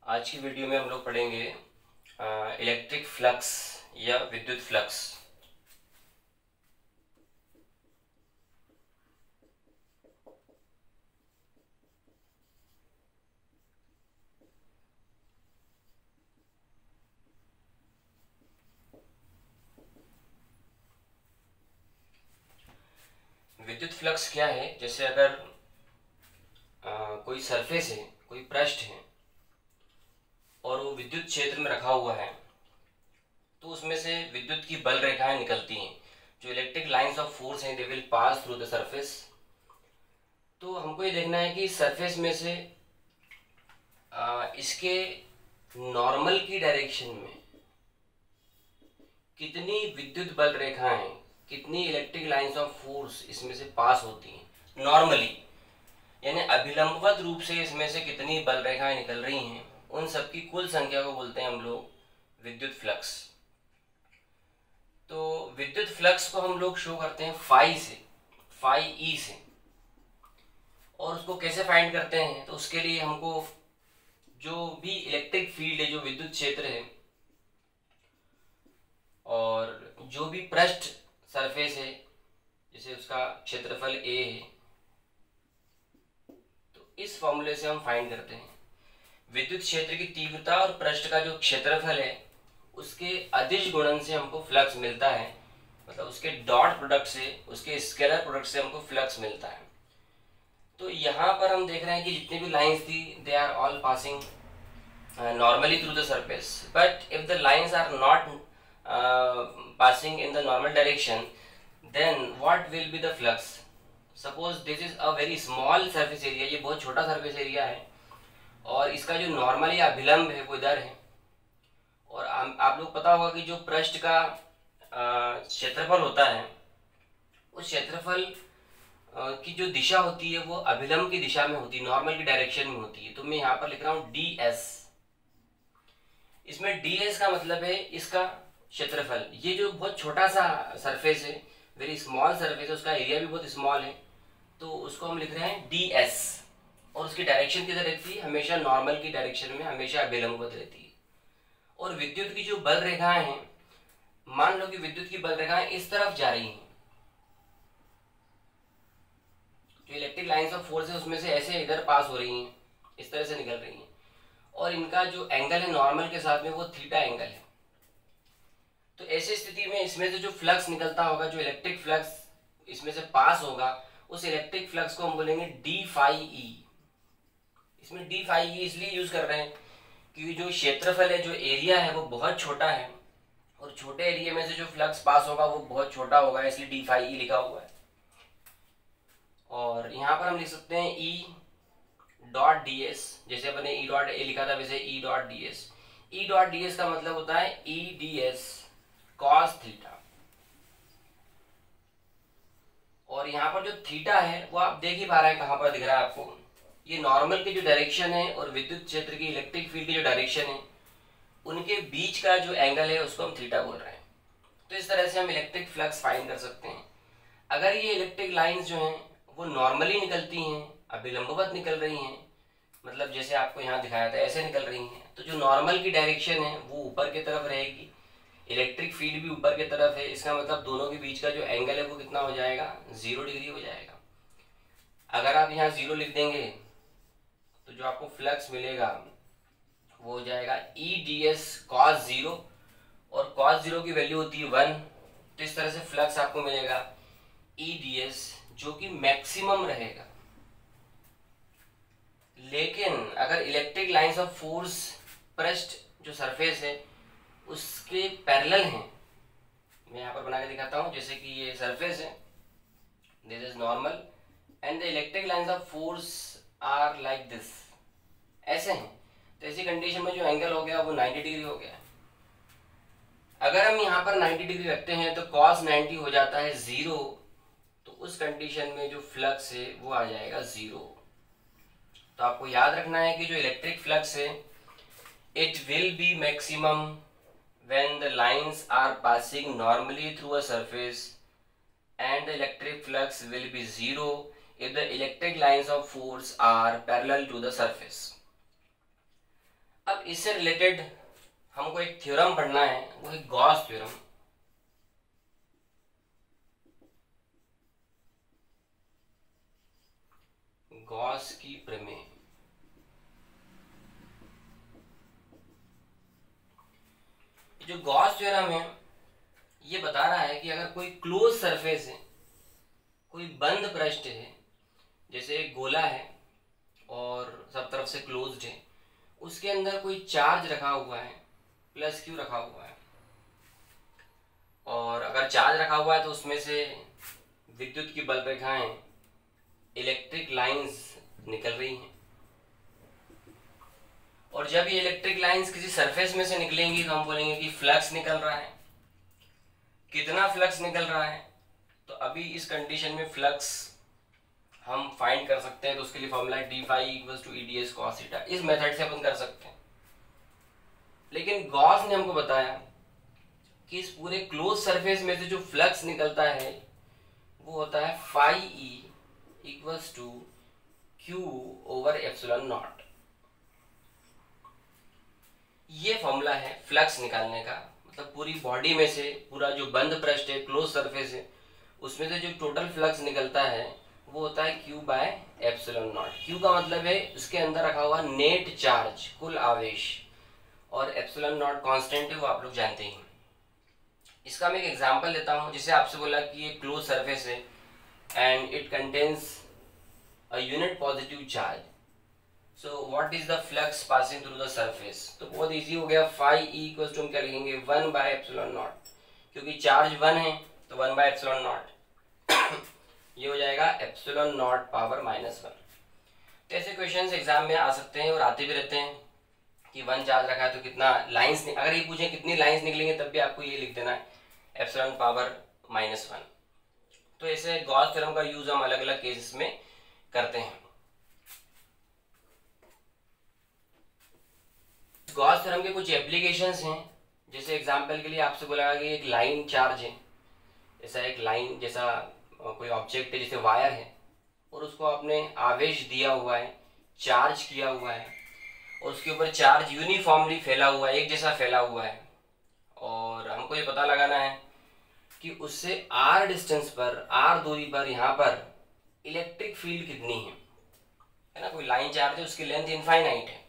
आज की वीडियो में हम लोग पढ़ेंगे इलेक्ट्रिक फ्लक्स या विद्युत फ्लक्स। विद्युत फ्लक्स क्या है? जैसे अगर कोई सरफेस है, कोई पृष्ठ है और वो विद्युत क्षेत्र में रखा हुआ है तो उसमें से विद्युत की बल रेखाएं निकलती हैं। जो इलेक्ट्रिक लाइंस ऑफ फोर्स हैं they will pass through the surface. तो हमको ये देखना है कि सरफेस में से इसके नॉर्मल की डायरेक्शन में कितनी विद्युत बल रेखाएं, कितनी इलेक्ट्रिक लाइंस ऑफ फोर्स इसमें से पास होती हैं नॉर्मली, यानी अभिलंबवत रूप से इसमें से कितनी बल रेखाएं निकल रही हैं, उन सबकी कुल संख्या को बोलते हैं हम लोग विद्युत फ्लक्स। तो विद्युत फ्लक्स को हम लोग शो करते हैं फाई से, फाई ई से। और उसको कैसे फाइंड करते हैं? तो उसके लिए हमको जो भी इलेक्ट्रिक फील्ड है, जो विद्युत क्षेत्र है और जो भी पृष्ठ सरफेस है, जैसे उसका क्षेत्रफल ए है, तो इस फॉर्मूले से हम फाइंड करते हैं विद्युत क्षेत्र की तीव्रता और पृष्ठ का जो क्षेत्रफल है उसके अदिश गुणन से हमको फ्लक्स मिलता है। मतलब उसके डॉट प्रोडक्ट से, उसके स्केलर प्रोडक्ट से हमको फ्लक्स मिलता है। तो यहाँ पर हम देख रहे हैं कि जितनी भी लाइंस थी they are all passing normally through the surface, but if the lines are not passing in the normal direction, then what will be the flux? Suppose this is a very small surface area, ये बहुत छोटा surface area है और इसका जो normally अभिलंब है वो इधर है। और आप लोग पता होगा कि जो पृष्ठ का क्षेत्रफल होता है उस क्षेत्रफल की जो दिशा होती है वो अभिलंब की दिशा में होती है, नॉर्मल की डायरेक्शन में होती है। तो मैं यहाँ पर लिख रहा हूँ ds। इसमें ds का मतलब है इसका क्षेत्रफल। ये जो बहुत छोटा सा सरफेस है, वेरी स्मॉल सरफेस है, उसका एरिया भी बहुत स्मॉल है, तो उसको हम लिख रहे हैं ds। और उसकी डायरेक्शन किधर रहती है? हमेशा नॉर्मल की डायरेक्शन में, हमेशा अभिलंबवत रहती है। और विद्युत की जो बल रेखाएं हैं, मान लो कि विद्युत की बल रेखाएं इस तरफ जा रही हैं, जो इलेक्ट्रिक लाइंस ऑफ फोर्स है उसमें से ऐसे इधर पास हो रही हैं, इस तरह से निकल रही हैं, और इनका जो एंगल है नॉर्मल के साथ में वो थीटा एंगल है। तो ऐसी स्थिति में इसमें से जो फ्लक्स निकलता होगा, जो इलेक्ट्रिक फ्लक्स इसमें से पास होगा, उस इलेक्ट्रिक फ्लक्स को हम बोलेंगे डी फाई ई। इसमें डी फाई ई इसलिए यूज कर रहे हैं क्योंकि जो क्षेत्रफल है, जो एरिया है वो बहुत छोटा है और छोटे एरिया में से जो फ्लक्स पास होगा वो बहुत छोटा होगा, इसलिए डी फाई ई लिखा हुआ है। और यहाँ पर हम लिख सकते हैं ई डॉट डी एस। जैसे अपने ई डॉट ए लिखा था वैसे E dot D S. E dot D S का मतलब होता है ई डी एस कॉस थीटा। और यहाँ पर जो थीटा है वो आप देख ही पा रहे हैं, कहाँ पर दिख रहा है आपको? ये नॉर्मल की जो डायरेक्शन है और विद्युत क्षेत्र की, इलेक्ट्रिक फील्ड की जो डायरेक्शन है, उनके बीच का जो एंगल है उसको हम थीटा बोल रहे हैं। तो इस तरह से हम इलेक्ट्रिक फ्लक्स फाइंड कर सकते हैं। अगर ये इलेक्ट्रिक लाइंस जो हैं वो नॉर्मली निकलती हैं, अभिलंबवत निकल रही हैं, मतलब जैसे आपको यहाँ दिखाया था ऐसे निकल रही हैं, तो जो नॉर्मल की डायरेक्शन है वो ऊपर की तरफ रहेगी, इलेक्ट्रिक फील्ड भी ऊपर की तरफ है। इसका मतलब दोनों के बीच का जो एंगल है वो कितना हो जाएगा? 0 डिग्री हो जाएगा। अगर आप यहाँ 0 लिख देंगे तो जो आपको फ्लक्स मिलेगा वो हो जाएगा ई डी एस कॉस 0, और कॉस 0 की वैल्यू होती है 1। तो इस तरह से फ्लक्स आपको मिलेगा ई डी एस, जो कि मैक्सिमम रहेगा। लेकिन अगर इलेक्ट्रिक लाइंस ऑफ फोर्स पृष्ठ जो सरफेस है उसके पैरेलल हैं, मैं यहाँ पर बना के दिखाता हूँ। जैसे कि ये सरफेस है, this is normal and the electric lines of force are like this, ऐसे हैं। तो ऐसी कंडीशन में जो एंगल हो गया वो 90 डिग्री हो गया। अगर हम यहाँ पर 90 डिग्री रखते हैं तो cos 90 हो जाता है 0। तो उस कंडीशन में जो फ्लक्स है वो आ जाएगा 0। तो आपको याद रखना है कि जो इलेक्ट्रिक फ्लक्स है it will be maximum when the lines are passing normally through a surface and the electric flux will be 0 if the electric lines of force are parallel to the surface. अब इससे related हमको एक theorem पढ़ना है, वो है Gauss theorem. Gauss की प्रमेय। जो गॉस थ्योरम है ये बता रहा है कि अगर कोई क्लोज सरफेस है, कोई बंद पृष्ठ है, जैसे एक गोला है और सब तरफ से क्लोज्ड है, उसके अंदर कोई चार्ज रखा हुआ है, प्लस क्यू रखा हुआ है, और अगर चार्ज रखा हुआ है तो उसमें से विद्युत की बल रेखाएं, इलेक्ट्रिक लाइंस निकल रही हैं। और जब ये इलेक्ट्रिक लाइंस किसी सरफेस में से निकलेंगी तो हम बोलेंगे कि फ्लक्स निकल रहा है। कितना फ्लक्स निकल रहा है, तो अभी इस कंडीशन में फ्लक्स हम फाइंड कर सकते हैं, तो उसके लिए फॉर्मूला है D phi equals to E D S cos theta. इस मेथड से अपन कर सकते हैं। लेकिन गॉस ने हमको बताया कि इस पूरे क्लोज सरफेस में से जो फ्लक्स निकलता है वो होता है phi E equals to Q over epsilon naught. ये फॉर्मूला है फ्लक्स निकालने का। मतलब पूरी बॉडी में से, पूरा जो बंद पृष्ठ है, क्लोज सरफेस है, उसमें से जो टोटल फ्लक्स निकलता है वो होता है Q by epsilon not. Q का मतलब है उसके अंदर रखा हुआ नेट चार्ज, कुल आवेश, और एप्सिलॉन नॉट कांस्टेंट है, वो आप लोग जानते ही हैं। इसका मैं एक एग्जांपल लेता हूँ। जैसे आपसे बोला कि ये क्लोज सरफेस है and it contains a unit positive charge, so what is the flux passing through the surface. तो बहुत इजी हो गया, फाई ई इक्वल्स टू हम क्या लिखेंगे 1 बाय एप्सिलॉन नॉट, क्योंकि चार्ज 1 है तो 1 बाय एप्सिलॉन नॉट ये हो जाएगा एप्सिलॉन नॉट पावर -1। तो ऐसे क्वेश्चंस एग्जाम में आ सकते हैं और आते भी रहते हैं कि 1 चार्ज रखा है तो कितना लाइंस, अगर ये पूछे कितनी लाइंस निकलेंगे तब भी आपको ये लिख देना है एप्सिलॉन पावर -1। तो ऐसे गॉस थ्योरम का यूज हम अलग अलग केसेस में करते हैं। गॉस थ्योरम के कुछ एप्लीकेशंस हैं। जैसे एग्जांपल के लिए आपसे बोला कि एक लाइन चार्ज है, ऐसा एक लाइन जैसा कोई ऑब्जेक्ट है, जैसे वायर है, और उसको आपने आवेश दिया हुआ है, चार्ज किया हुआ है, और उसके ऊपर चार्ज यूनिफॉर्मली फैला हुआ है, एक जैसा फैला हुआ है, और हमको ये पता लगाना है कि उससे r डिस्टेंस पर, r दूरी पर यहाँ पर इलेक्ट्रिक फील्ड कितनी है ना। कोई लाइन चार्ज है, उसकी लेंथ इनफाइनाइट है,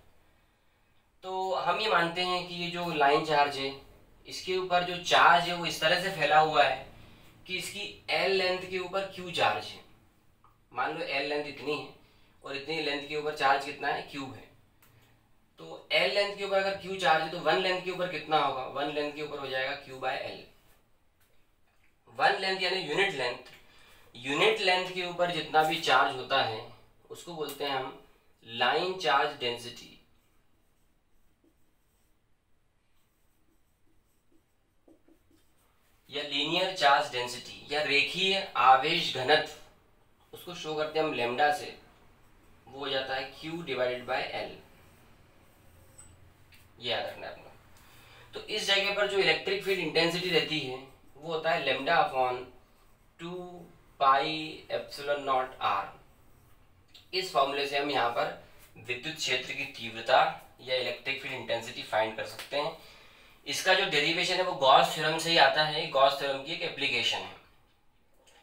तो हम ये मानते हैं कि ये जो लाइन चार्ज है इसके ऊपर जो चार्ज है वो इस तरह से फैला हुआ है कि इसकी L लेंथ के ऊपर Q चार्ज है। मान लो L लेंथ इतनी है और इतनी लेंथ के ऊपर चार्ज कितना है, Q है। तो L लेंथ के ऊपर अगर Q चार्ज है तो 1 लेंथ के ऊपर कितना होगा, 1 लेंथ के ऊपर हो जाएगा Q बाय L। 1 लेंथ यानी यूनिट लेंथ, यूनिट लेंथ के ऊपर जितना भी चार्ज होता है उसको बोलते हैं हम लाइन चार्ज डेंसिटी, या लीनियर चार्ज डेंसिटी, या रेखीय आवेश घनत्व, उसको शो करते हैं हम लेमडा से, वो हो जाता है Q डिवाइडेड बाय L। ये याद रखना है आपको। तो इस जगह पर जो इलेक्ट्रिक फील्ड इंटेंसिटी रहती है वो होता है lambda upon 2 pi epsilon not r। इस फॉर्मूले से हम यहाँ पर विद्युत क्षेत्र की तीव्रता या इलेक्ट्रिक फील्ड इंटेंसिटी फाइंड कर सकते हैं। इसका जो डेरिवेशन है वो गॉस थ्योरम से ही आता है, गॉस थ्योरम की एक एप्लीकेशन है।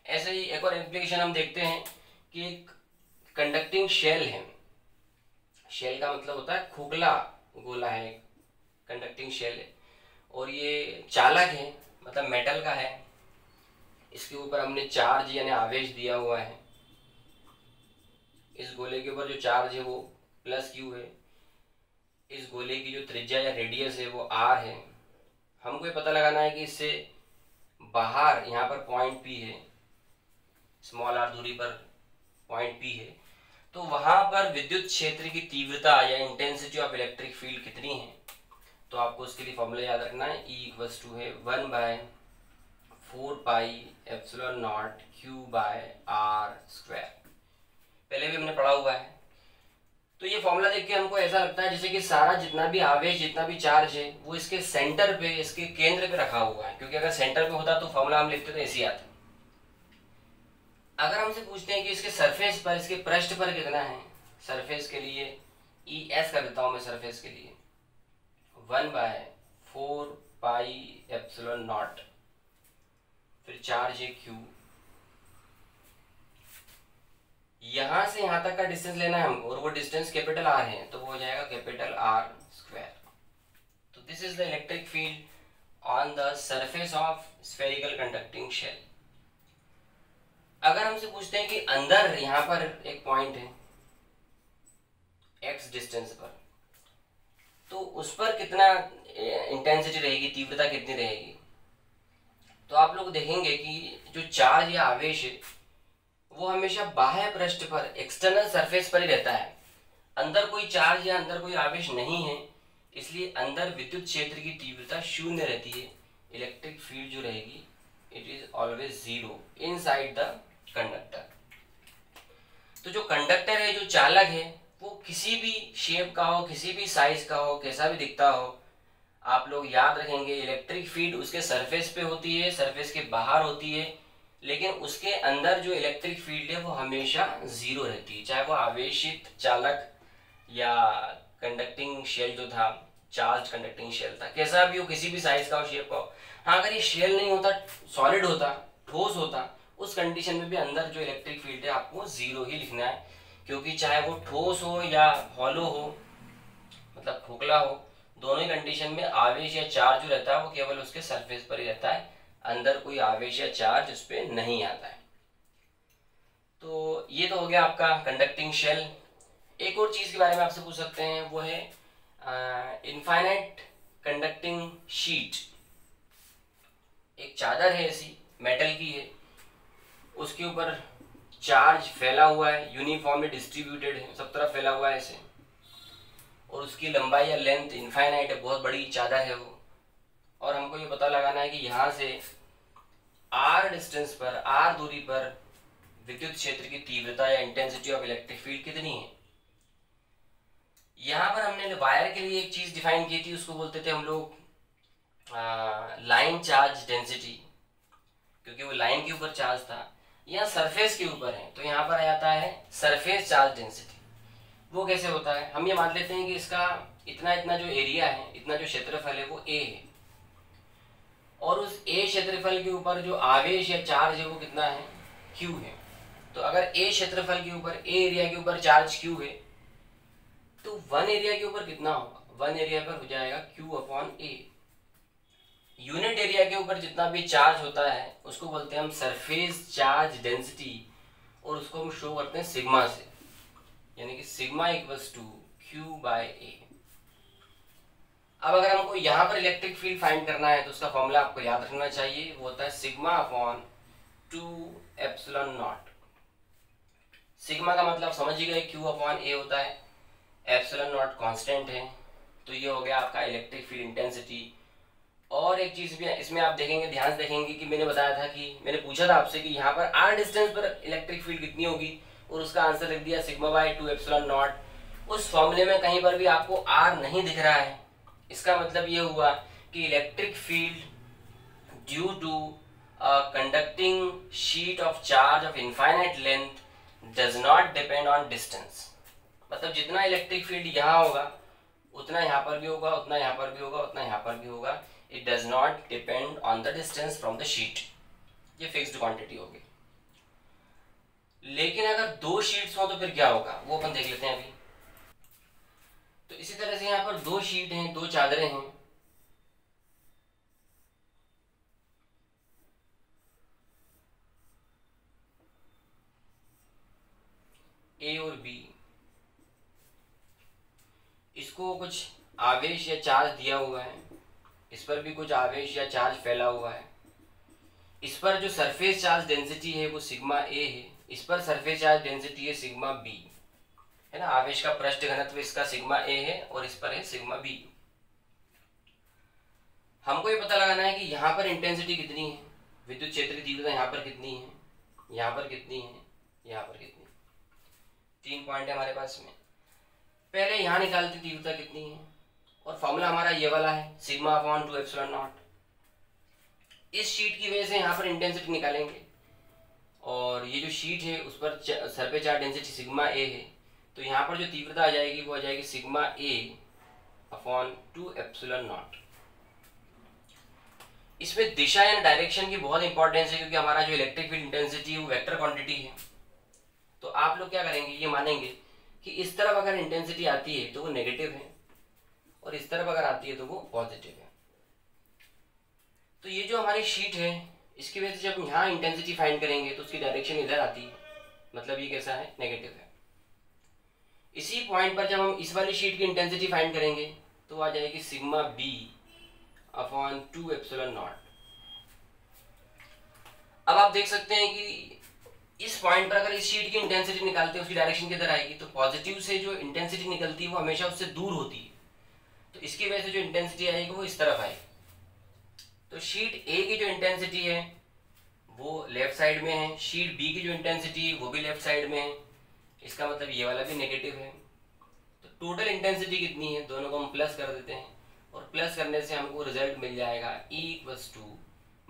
ऐसे ही एक और एप्लीकेशन हम देखते हैं कि एक कंडक्टिंग शेल है। शेल का मतलब होता है खोखला गोला है, कंडक्टिंग शेल है, और ये चालक है, मतलब मेटल का है। इसके ऊपर हमने चार्ज यानी आवेश दिया हुआ है। इस गोले के ऊपर जो चार्ज है वो प्लस Q है। इस गोले की जो त्रिज्या या रेडियस है वो r है। हमको ये पता लगाना है कि इससे बाहर यहाँ पर पॉइंट P है, स्मॉल r दूरी पर पॉइंट P है, तो वहां पर विद्युत क्षेत्र की तीव्रता या इंटेंसिटी ऑफ इलेक्ट्रिक फील्ड कितनी है। तो आपको उसके लिए फॉर्मूला याद रखना है, E इक्वल्स टू है 1 by 4 pi epsilon naught Q by r square. पहले भी हमने पढ़ा हुआ है। तो ये फॉर्मूला देख के हमको ऐसा लगता है जैसे कि सारा जितना भी आवेश, जितना भी चार्ज है वो इसके सेंटर पे, इसके केंद्र पे रखा हुआ है, क्योंकि अगर सेंटर पे होता तो फॉर्मूला हम लिखते तो ऐसे ही आता। अगर हमसे पूछते हैं कि इसके सरफेस पर, इसके पृष्ठ पर कितना है, सरफेस के लिए ES कर देता हूं मैं सरफेस के लिए, 1/4πε0, फिर चार्ज है Q। यहां से यहां तक का डिस्टेंस लेना है हमको और वो डिस्टेंस कैपिटल R है, तो वो हो जाएगा कैपिटल R²। तो this is the electric field on the surface of spherical conducting shell. अगर हमसे पूछते हैं कि अंदर यहां पर एक पॉइंट है x डिस्टेंस पर, तो उस पर कितना इंटेंसिटी रहेगी, तीव्रता कितनी रहेगी, तो आप लोग देखेंगे कि जो चार्ज या आवेश है वो हमेशा बाह्य पृष्ठ पर, एक्सटर्नल सरफेस पर ही रहता है। अंदर कोई चार्ज या अंदर कोई आवेश नहीं है, इसलिए अंदर विद्युत क्षेत्र की तीव्रता शून्य रहती है। इलेक्ट्रिक फील्ड जो रहेगी it is always zero inside the conductor. तो जो कंडक्टर है, जो चालक है, वो किसी भी शेप का हो, किसी भी साइज का हो, कैसा भी दिखता हो, आप लोग याद रखेंगे इलेक्ट्रिक फील्ड उसके सरफेस पे होती है, सरफेस के बाहर होती है, लेकिन उसके अंदर जो इलेक्ट्रिक फील्ड है वो हमेशा जीरो रहती है। चाहे वो आवेशित चालक या कंडक्टिंग शेल जो था, चार्ज कंडक्टिंग शेल था, कैसा भी हो, किसी भी साइज का हो, शेप का हो। हाँ, अगर ये शेल नहीं होता, सॉलिड होता, ठोस होता, उस कंडीशन में भी अंदर जो इलेक्ट्रिक फील्ड है आपको जीरो ही लिखना है, क्योंकि चाहे वो ठोस हो या हॉलो हो, मतलब खोखला हो, दोनों ही कंडीशन में आवेश या चार्ज जो रहता है वो केवल उसके सरफेस पर ही रहता है, अंदर कोई आवेश या चार्ज उस पर नहीं आता है। तो ये तो हो गया आपका कंडक्टिंग शेल। एक और चीज के बारे में आपसे पूछ सकते हैं, वो है इनफाइनाइट कंडक्टिंग शीट। एक चादर है ऐसी, मेटल की है, उसके ऊपर चार्ज फैला हुआ है, यूनिफॉर्मली डिस्ट्रीब्यूटेड है, सब तरफ फैला हुआ है ऐसे, और उसकी लंबाई या लेंथ इनफाइनाइट है, बहुत बड़ी चादर है वो। और हमको ये पता लगाना है कि यहाँ से r डिस्टेंस पर, r दूरी पर विद्युत क्षेत्र की तीव्रता या इंटेंसिटी ऑफ इलेक्ट्रिक फील्ड कितनी है। यहाँ पर हमने वायर के लिए एक चीज डिफाइन की थी, उसको बोलते थे हम लोग लाइन चार्ज डेंसिटी, क्योंकि वो लाइन के ऊपर चार्ज था। यहाँ सरफेस के ऊपर है, तो यहाँ पर आ जाता है सरफेस चार्ज डेंसिटी। वो कैसे होता है, हम ये मान लेते हैं कि इसका इतना इतना जो एरिया है, इतना जो क्षेत्रफल है वो A है, और उस A क्षेत्रफल के ऊपर जो आवेश या चार्ज है वो कितना है, Q है। तो अगर A क्षेत्रफल के ऊपर, A एरिया के ऊपर चार्ज Q है, तो 1 एरिया के ऊपर कितना होगा, 1 एरिया पर हो जाएगा Q/A। यूनिट एरिया के ऊपर जितना भी चार्ज होता है उसको बोलते हैं हम सरफेस चार्ज डेंसिटी, और उसको हम शो करते हैं सिग्मा से, यानी कि सिग्मा इक्वल्स टू Q/A। अब अगर हमको यहाँ पर इलेक्ट्रिक फील्ड फाइंड करना है तो उसका फॉर्मूला आपको याद रखना चाहिए, वो होता है σ/2ε0। सिग्मा का मतलब समझ ही गए, Q/A होता है, ε0 कांस्टेंट है। तो ये हो गया आपका इलेक्ट्रिक फील्ड इंटेंसिटी। और एक चीज भी इसमें आप देखेंगे, ध्यान से देखेंगे कि मैंने बताया था कि मैंने पूछा था आपसे कि यहाँ पर r डिस्टेंस पर इलेक्ट्रिक फील्ड कितनी होगी, और उसका आंसर लिख दिया σ/2ε0। उस फॉर्मूले में कहीं पर भी आपको r नहीं दिख रहा है, इसका मतलब ये हुआ कि electric field due to conducting sheet of charge of infinite length does not depend on distance. मतलब जितना इलेक्ट्रिक फील्ड यहाँ होगा उतना यहाँ पर भी होगा, उतना यहाँ पर भी होगा, उतना यहाँ पर भी होगा। It does not depend on the distance from the sheet, ये फिक्स्ड क्वांटिटी होगी। लेकिन अगर 2 शीट्स हो तो फिर क्या होगा, वो अपन देख लेते हैं अभी। तो इसी तरह से यहाँ पर 2 शीट हैं, 2 चादरें हैं, A और B। इसको कुछ आवेश या चार्ज दिया हुआ है, इस पर भी कुछ आवेश या चार्ज फैला हुआ है। इस पर जो सरफेस चार्ज डेंसिटी है वो सिग्मा A है, इस पर सरफेस चार्ज डेंसिटी है सिग्मा B, है ना। आवेश का पृष्ठ घनत्व इसका सिग्मा A है और इस पर है सिग्मा B। हमको ये पता लगाना है कि यहाँ पर इंटेंसिटी कितनी है, विद्युत क्षेत्र की तीव्रता यहाँ पर कितनी है, यहाँ पर कितनी है, यहाँ पर कितनी है। 3 पॉइंट है हमारे पास में। पहले यहाँ निकालते तीव्रता कितनी है, और फॉर्मूला हमारा ये वाला है σ/2ε0। इस शीट की वजह से यहाँ पर इंटेंसिटी निकालेंगे, और ये जो शीट है उस पर surface charge density sigma A है, तो यहाँ पर जो तीव्रता आ जाएगी वो आ जाएगी σA/2 अपॉन 2 एप्सिलॉन नॉट। इसमें दिशा या डायरेक्शन की बहुत इंपॉर्टेंस है, क्योंकि हमारा जो इलेक्ट्रिक फील्ड इंटेंसिटी है वो वेक्टर क्वांटिटी है। तो आप लोग क्या करेंगे, ये मानेंगे कि इस तरफ अगर इंटेंसिटी आती है तो वो नेगेटिव है और इस तरफ अगर आती है तो वो पॉजिटिव है। तो ये जो हमारी शीट है इसकी वजह से जब यहाँ इंटेंसिटी फाइंड करेंगे तो उसकी डायरेक्शन इधर आती है, मतलब ये कैसा है, नेगेटिव है। इसी पॉइंट पर जब हम इस वाली शीट की इंटेंसिटी फाइंड करेंगे तो आ जाएगी sigma B upon 2 epsilon naught. अब आप देख सकते हैं कि इस पॉइंट पर अगर इस शीट की इंटेंसिटी निकालते हैं उसकी डायरेक्शन किधर आएगी, तो पॉजिटिव से जो इंटेंसिटी निकलती है वो हमेशा उससे दूर होती है, तो इसकी वजह से जो इंटेंसिटी आएगी वो इस तरफ आएगी। तो शीट ए की जो इंटेंसिटी है वो लेफ्ट साइड में है, शीट बी की जो इंटेंसिटी है वो भी लेफ्ट साइड में है, इसका मतलब ये वाला भी नेगेटिव है। तो टोटल इंटेंसिटी कितनी है, दोनों को हम प्लस कर देते हैं और प्लस करने से हमको रिजल्ट मिल जाएगा E equals to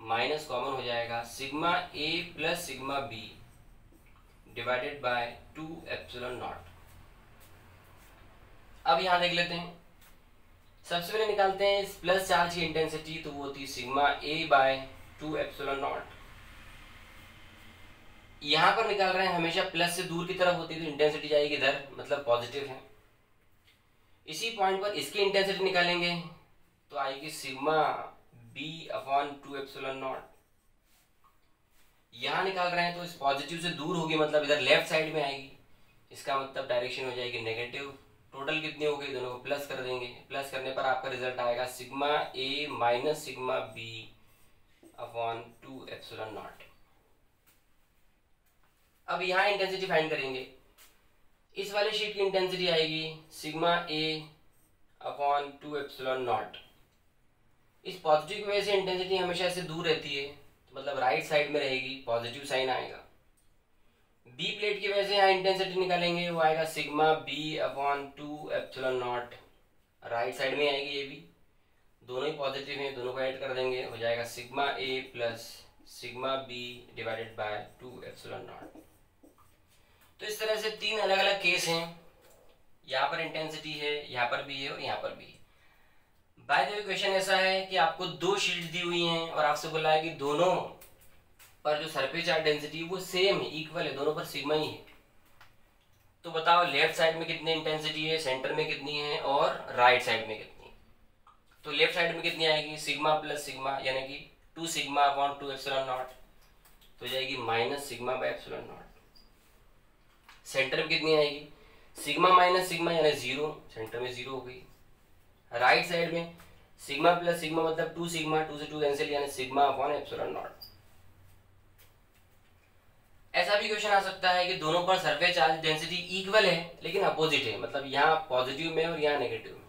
minus common हो जाएगा sigma A plus sigma B divided by 2 epsilon naught. अब यहां देख लेते हैं, सबसे पहले निकालते हैं इस प्लस चार्ज की इंटेंसिटी, तो वो होती है sigma A by 2 epsilon naught. यहां पर निकाल रहे हैं, हमेशा प्लस से दूर की तरफ होती है तो इंटेंसिटी जाएगी इधर, मतलब पॉजिटिव है। इसी पॉइंट पर इसकी इंटेंसिटी निकालेंगे तो आएगी sigma B upon 2 epsilon naught. यहां निकाल रहे हैं तो इस पॉजिटिव से दूर होगी, मतलब इधर लेफ्ट साइड में आएगी, इसका मतलब डायरेक्शन हो जाएगी नेगेटिव। टोटल कितनी हो गई, दोनों को प्लस कर देंगे, प्लस करने पर आपका रिजल्ट आएगा sigma A minus sigma B upon 2 epsilon naught. अब यहाँ इंटेंसिटी फाइंड करेंगे, इस वाले शीट की इंटेंसिटी आएगी sigma A upon 2 epsilon not. इस पॉजिटिव की वजह से इंटेंसिटी हमेशा से दूर रहती है, तो मतलब राइट साइड में रहेगी, पॉजिटिव साइन आएगा। बी प्लेट की वजह से यहाँ इंटेंसिटी निकालेंगे, वो आएगा sigma B upon 2 epsilon naught, right side में आएगी, ये भी दोनों ही पॉजिटिव हैं, दोनों को ऐड कर देंगे, हो जाएगा sigma A plus sigma B divided by 2 epsilon naught. तो इस तरह से तीन अलग अलग केस हैं, यहाँ पर इंटेंसिटी है, यहाँ पर भी है और यहाँ पर भी है। बाय द वे क्वेश्चन ऐसा है कि आपको दो शीट्स दी हुई हैं और आपसे बोला है कि दोनों पर जो सरफेस चार्ज डेंसिटी वो सेम है, इक्वल है, दोनों पर सिग्मा ही है। तो बताओ लेफ्ट साइड में कितनी इंटेंसिटी है, सेंटर में कितनी है और राइट साइड में कितनी है। तो लेफ्ट साइड में कितनी आएगी, सिग्मा प्लस सिग्मा, यानी कि 2 सिग्मा अपॉन 2 एप्सिलॉन नॉट, तो जाएगी minus sigma by epsilon not. Centre में कितनी आएगी, सिग्मा माइनस सिग्मा यानी 0, सेंटर में 0 हो गई। राइट साइड में सिग्मा प्लस सिग्मा मतलब 2 सिग्मा, 2 से 2 कैंसिल, यानी सिग्मा अपॉन एप्सिलॉन नॉट। ऐसा भी क्वेश्चन आ सकता है कि दोनों पर सरफेस चार्ज डेंसिटी इक्वल है लेकिन अपोजिट है, मतलब यहाँ पॉजिटिव में और यहाँ नेगेटिव में।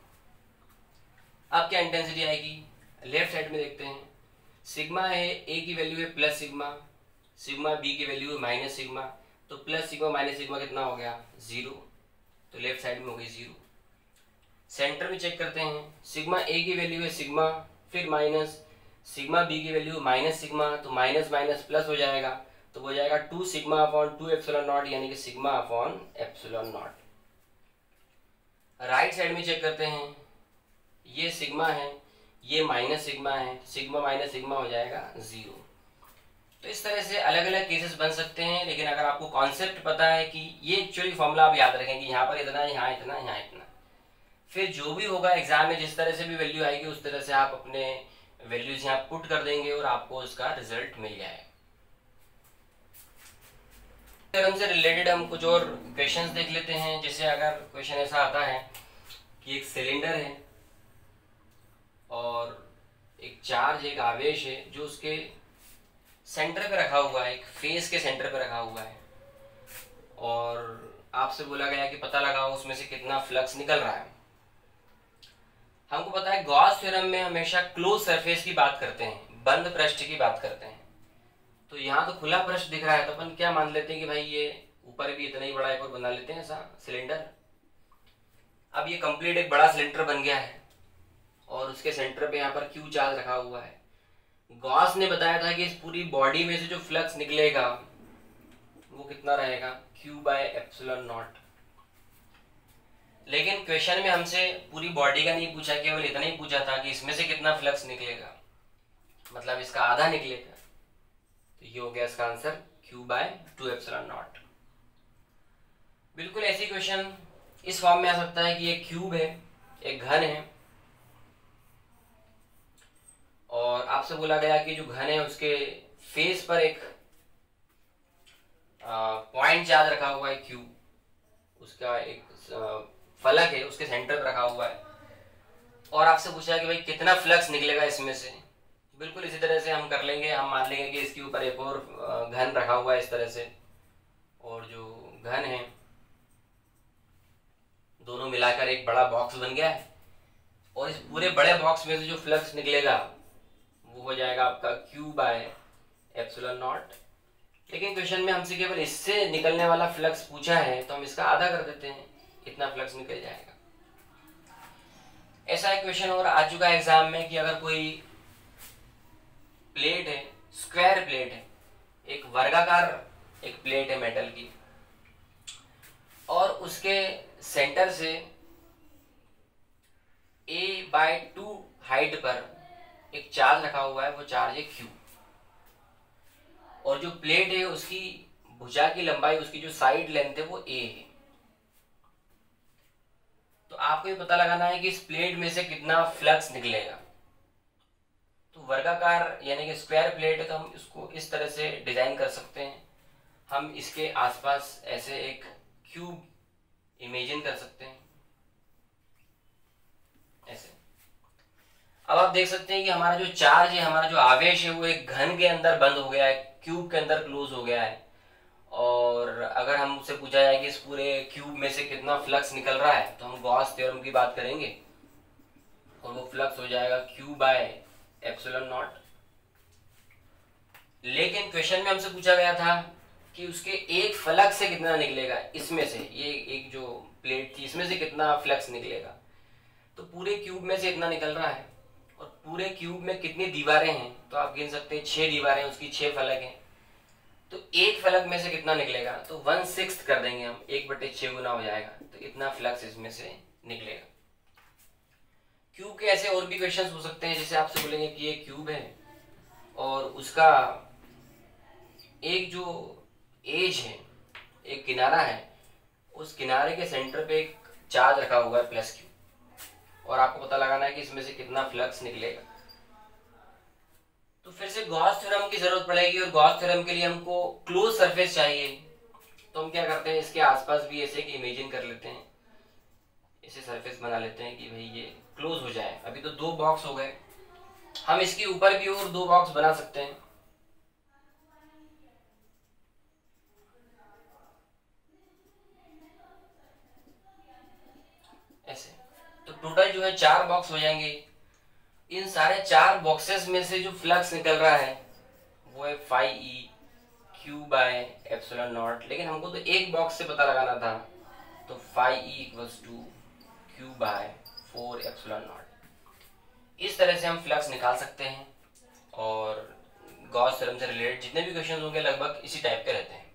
अब क्या इंटेंसिटी आएगी, लेफ्ट साइड में देखते हैं, सिग्मा है, ए की वैल्यू है प्लस सिग्मा, सिग्मा बी की वैल्यू है माइनस सिग्मा, तो प्लस सिग्मा माइनस सिग्मा कितना हो गया, 0, तो लेफ्ट साइड में हो गई 0। सेंटर में चेक करते हैं, सिग्मा ए की वैल्यू है सिग्मा फिर माइनस, सिग्मा बी की वैल्यू माइनस सिग्मा, तो माइनस माइनस प्लस हो जाएगा, तो हो जाएगा 2 सिग्मा अपॉन 2 एप्सिलॉन नॉट, यानी कि sigma upon epsilon naught. Right side में चेक करते हैं, ये सिग्मा है, ये माइनस सिग्मा है, सिग्मा माइनस सिग्मा हो जाएगा 0। तो इस तरह से अलग अलग केसेस बन सकते हैं, लेकिन अगर आपको कॉन्सेप्ट पता है कि ये एक्चुअली फॉर्मूला आप याद रखें कि यहाँ पर इतना, यहाँ इतना, यहाँ इतना, फिर जो भी होगा एग्जाम में जिस तरह से भी वैल्यू आएगी उस तरह से आप अपने वैल्यूज यहाँ पुट कर देंगे और आपको उसका रिजल्ट मिल जाएगा। थ्योरम से रिलेटेड हम कुछ और क्वेश्चंस देख लेते हैं। जैसे अगर क्वेश्चन ऐसा आता है कि एक सिलेंडर है और एक चार्ज, एक आवेश है जो उसके सेंटर पे रखा हुआ है, एक फेस के सेंटर पे रखा हुआ है, और आपसे बोला गया कि पता लगाओ उसमें से कितना फ्लक्स निकल रहा है। हमको पता है गॉस थ्योरम में हमेशा क्लोज सरफेस की बात करते हैं, बंद पृष्ठ की बात करते हैं। तो यहाँ तो खुला पृष्ठ दिख रहा है, तो अपन क्या मान लेते हैं कि भाई ये ऊपर भी इतना ही बड़ा एक और बना लेते हैं ऐसा सिलेंडर। अब ये कंप्लीट एक बड़ा सिलेंडर बन गया है और उसके सेंटर पे यहाँ पर क्यू चार्ज रखा हुआ है। गॉस ने बताया था कि इस पूरी बॉडी में से जो फ्लक्स निकलेगा वो कितना रहेगा, Q बाय एप्सिलॉन नॉट। लेकिन क्वेश्चन में हमसे पूरी बॉडी का नहीं पूछा, केवल इतना ही पूछा था कि इसमें से कितना फ्लक्स निकलेगा, मतलब इसका आधा निकलेगा। तो ये हो गया इसका आंसर Q/2ε0। बिल्कुल ऐसी क्वेश्चन इस फॉर्म में आ सकता है कि एक क्यूब है, एक घन है, और आपसे बोला गया कि जो घन है उसके फेस पर एक पॉइंट चार्ज रखा हुआ है Q, उसका एक फलक है उसके सेंटर पर रखा हुआ है, और आपसे पूछा है कि भाई कितना फ्लक्स निकलेगा इसमें से। बिल्कुल इसी तरह से हम कर लेंगे, हम मान लेंगे कि इसके ऊपर एक और घन रखा हुआ है इस तरह से, और जो घन है दोनों मिलाकर एक बड़ा बॉक्स बन गया है, और इस पूरे बड़े बॉक्स में से जो फ्लक्स निकलेगा वो हो जाएगा आपका Q/ε0। लेकिन क्वेश्चन में हमसे केवल इससे निकलने वाला फ्लक्स पूछा है, तो हम इसका आधा कर देते हैं, इतना फ्लक्स निकल जाएगा। ऐसा एक क्वेश्चन और आ चुका है एग्जाम में कि अगर कोई प्लेट है, स्क्वायर प्लेट है, एक वर्गाकार एक प्लेट है मेटल की, और उसके सेंटर से a/2 हाइट पर एक चार्ज रखा हुआ है, वो चार्ज है Q, और जो प्लेट है उसकी भुजा की लंबाई, उसकी जो साइड लेंथ है वो a है। तो आपको ये पता लगाना है कि इस प्लेट में से कितना फ्लक्स निकलेगा। तो वर्गाकार यानी कि स्क्वायर प्लेट है, तो हम इसको इस तरह से डिजाइन कर सकते हैं। हम इसके आसपास ऐसे एक क्यूब इमेजिन कर सकते हैं ऐसे। अब आप देख सकते हैं कि हमारा जो चार्ज है, हमारा जो आवेश है, वो एक घन के अंदर बंद हो गया है, क्यूब के अंदर क्लोज हो गया है। और अगर हमसे पूछा जाए कि इस पूरे क्यूब में से कितना फ्लक्स निकल रहा है, तो हम गॉस थ्योरम की बात करेंगे, और वो फ्लक्स हो जाएगा Q/ε0। लेकिन क्वेश्चन में हमसे पूछा गया था कि उसके एक फलक से कितना निकलेगा, इसमें से ये एक जो प्लेट थी इसमें से कितना फ्लक्स निकलेगा। तो पूरे क्यूब में से इतना निकल रहा है, और पूरे क्यूब में कितनी दीवारें हैं, तो आप गिन सकते हैं 6 दीवारें, उसकी 6 फलक हैं। तो एक फलक में से कितना निकलेगा, तो 1/6 कर देंगे हम, 1/6 गुना हो जाएगा, तो इतना फ्लक्स इसमें से निकलेगा। क्यूब के ऐसे और भी क्वेश्चंस हो सकते हैं, जैसे आपसे बोलेंगे कि ये क्यूब है और उसका एक जो एज है, एक किनारा है, उस किनारे के सेंटर पे एक चार्ज रखा हुआ है +Q, और आपको पता लगाना है कि इसमें से कितना फ्लक्स निकलेगा। तो फिर से गॉस थ्योरम की जरूरत पड़ेगी, और गॉस थ्योरम के लिए हमको क्लोज सरफेस चाहिए। तो हम क्या करते हैं, इसके आसपास भी ऐसे एक इमेजिन कर लेते हैं, ऐसे सरफेस बना लेते हैं कि भाई ये क्लोज हो जाए। अभी तो 2 बॉक्स हो गए, हम इसके ऊपर भी और 2 बॉक्स बना सकते हैं ऐसे। तो टोटल जो है 4 बॉक्स हो जाएंगे। इन सारे 4 बॉक्सेस में से जो फ्लक्स निकल रहा है वो है phi Q/ε0। लेकिन हमको तो एक बॉक्स से पता लगाना था, तो phi = Q/4ε0। इस तरह से हम फ्लक्स निकाल सकते हैं, और गॉस थ्योरम से रिलेटेड जितने भी क्वेश्चन होंगे लगभग इसी टाइप के रहते हैं।